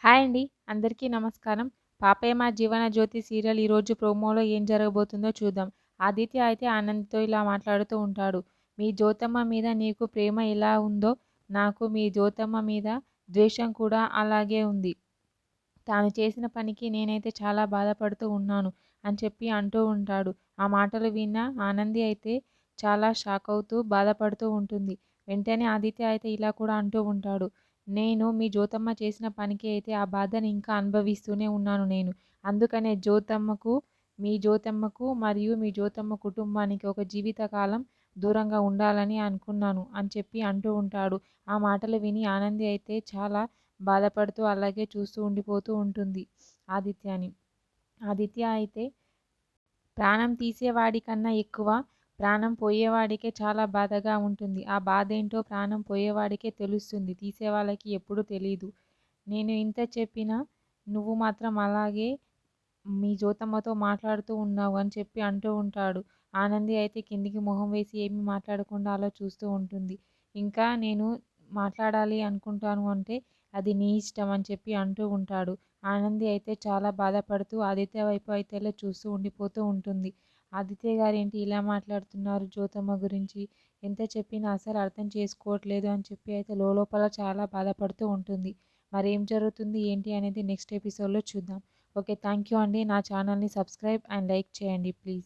Hi అండి. అందరికీ నమస్కారం. 'పాపయ్య మా జీవన జ్యోతి' సీరియల్ ఈరోజు ప్రోమోలో ఏం జరగబోతుందో చూద్దాం. ఆదిత్య అయితే ఆనంద్‌తో ఇలా మాట్లాడుతూ ఉంటాడు. మీ జ్యోతమ్మ మీద నీకు ప్రేమ ఎలా ఉందో నాకు మీ జ్యోతమ్మ మీద ద్వేషం కూడా అలాగే ఉంది. తాను చేసిన పనికి నేనైతే చాలా బాధపడుతూ ఉన్నాను అని చెప్పి అంటూ ఉంటాడు. ఆ మాటలు విన్న ఆనంది అయితే చాలా షాకవుతూ బాధపడుతూ ఉంటుంది. వెంటనే ఆదిత్య అయితే ఇలా కూడా అంటూ ఉంటాడు. నేను మీ జ్యోతమ్మ చేసిన పనికి అయితే ఆ బాధని ఇంకా అనుభవిస్తూనే ఉన్నాను నేను. అందుకనే మీ జ్యోతమ్మకు మరియు మీ జ్యోతమ్మ కుటుంబానికి ఒక జీవితకాలం దూరంగా ఉండాలని అనుకున్నాను అని చెప్పి అంటూ ఉంటాడు. ఆ మాటలు విని ఆనంది అయితే చాలా బాధపడుతూ అలాగే చూస్తూ ఉండిపోతూ ఉంటుంది ఆదిత్యని. ఆదిత్య అయితే ప్రాణం తీసేవాడి కన్నా ఎక్కువ ప్రాణం పోయేవాడికే చాలా బాధగా ఉంటుంది. ఆ బాధేంటో ప్రాణం పోయేవాడికే తెలుస్తుంది. తీసేవాళ్ళకి ఎప్పుడూ తెలీదు. నేను ఇంత చెప్పినా నువ్వు మాత్రం అలాగే మీ జ్యోతమ్మతో మాట్లాడుతూ ఉన్నావు అని చెప్పి అంటూ ఉంటాడు. ఆనంది అయితే కిందికి మొహం వేసి ఏమీ మాట్లాడకుండా అలా చూస్తూ ఉంటుంది. ఇంకా నేను మాట్లాడాలి అనుకుంటాను అంటే అది నీ ఇష్టం అని చెప్పి అంటూ ఉంటాడు. ఆనంది అయితే చాలా బాధపడుతూ ఆదిత్య వైపు అయితే ఇలా చూస్తూ ఉండిపోతూ ఉంటుంది. ఆదిత్య గారేంటి ఇలా మాట్లాడుతున్నారు జ్యోతమ్మ గురించి, ఎంత చెప్పినా అసలు అర్థం చేసుకోవట్లేదు అని చెప్పి అయితే లోపల చాలా బాధపడుతూ ఉంటుంది. మరేం జరుగుతుంది ఏంటి అనేది నెక్స్ట్ ఎపిసోడ్లో చూద్దాం. ఓకే, థ్యాంక్ యూ అండి. నా ఛానల్ని సబ్స్క్రైబ్ అండ్ లైక్ చేయండి ప్లీజ్.